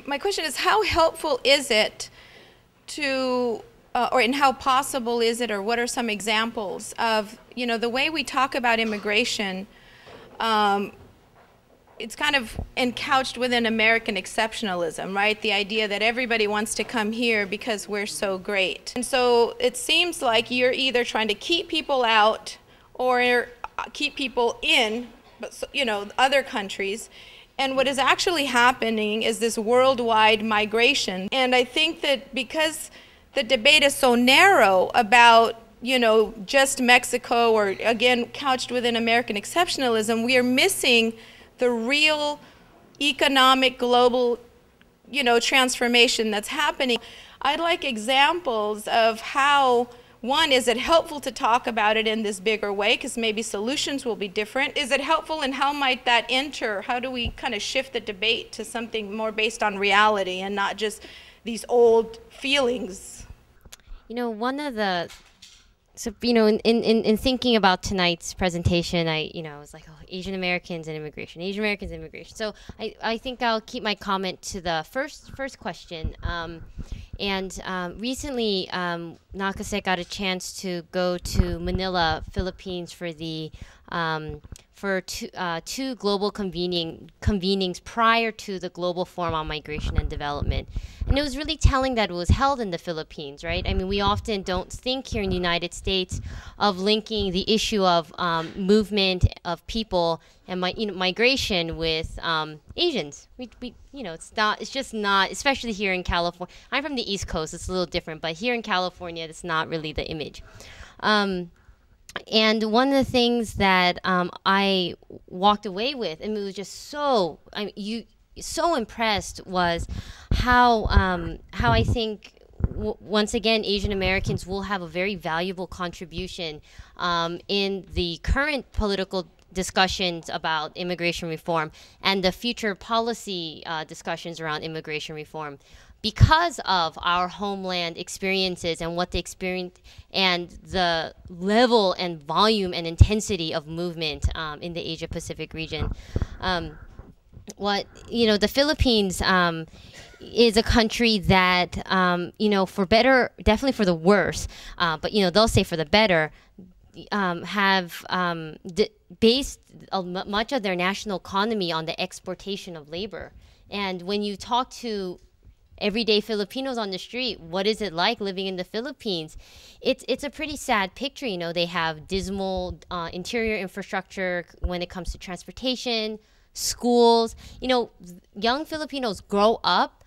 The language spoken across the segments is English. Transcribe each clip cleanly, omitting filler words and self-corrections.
my question is, how helpful is it to, and how possible is it, or what are some examples of, the way we talk about immigration, it's kind of encouched within American exceptionalism, right? The idea that everybody wants to come here because we're so great. And so it seems like you're either trying to keep people out or keep people in, but other countries. And what is actually happening is this worldwide migration. And I think that because the debate is so narrow about, just Mexico, or again, couched within American exceptionalism, we are missing the real economic global, transformation that's happening. I'd like examples of how, one, is it helpful to talk about it in this bigger way, because maybe solutions will be different? Is it helpful, and how might that enter? How do we kind of shift the debate to something more based on reality and not just these old feelings? One of the, in thinking about tonight's presentation, I was like, oh, Asian Americans and immigration, Asian Americans and immigration. So I think I'll keep my comment to the first question. Recently, Nakase got a chance to go to Manila, Philippines, for the two global convenings prior to the Global Forum on Migration and Development. And it was really telling that it was held in the Philippines, right? I mean, we often don't think here in the United States of linking the issue of movement of people and migration with Asians. It's just not, especially here in California. I'm from the East Coast, it's a little different, but here in California, it's not really the image. And one of the things that I walked away with, and it was just so, so impressed, was how I think once again Asian Americans will have a very valuable contribution in the current political discussions about immigration reform and the future policy discussions around immigration reform, because of our homeland experiences and what they experience and the level and volume and intensity of movement in the Asia Pacific region. The Philippines is a country that, for better, definitely for the worse, but they'll say for the better, have based much of their national economy on the exportation of labor. And when you talk to everyday Filipinos on the street, what is it like living in the Philippines? It's a pretty sad picture. They have dismal interior infrastructure when it comes to transportation, schools. Young Filipinos grow up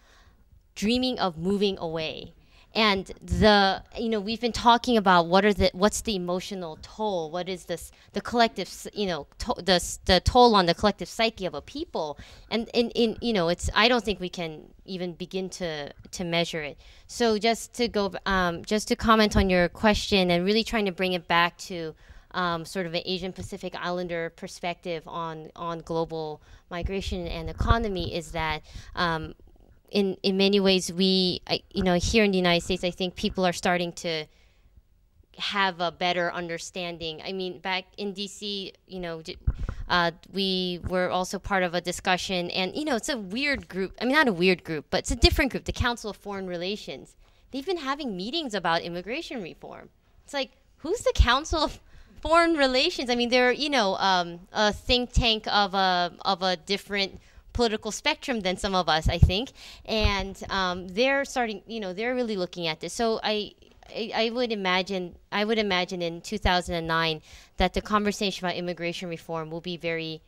dreaming of moving away. And we've been talking about what's the emotional toll, what is the collective, the toll on the collective psyche of a people, and it's, I don't think we can even begin to measure it. So just to comment on your question and really trying to bring it back to sort of an Asian Pacific Islander perspective on global migration and economy, is that in many ways, here in the United States, I think people are starting to have a better understanding. I mean, back in DC, we were also part of a discussion, and it's a weird group. I mean, not a weird group, but it's a different group, the Council of Foreign Relations. They've been having meetings about immigration reform. It's like, who's the Council of Foreign Relations? I mean, they're a think tank of a different political spectrum than some of us, I think, and they're starting, they're really looking at this. So I would imagine in 2009 that the conversation about immigration reform will be very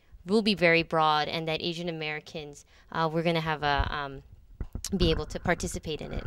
broad, and that Asian Americans we're going to have be able to participate in it.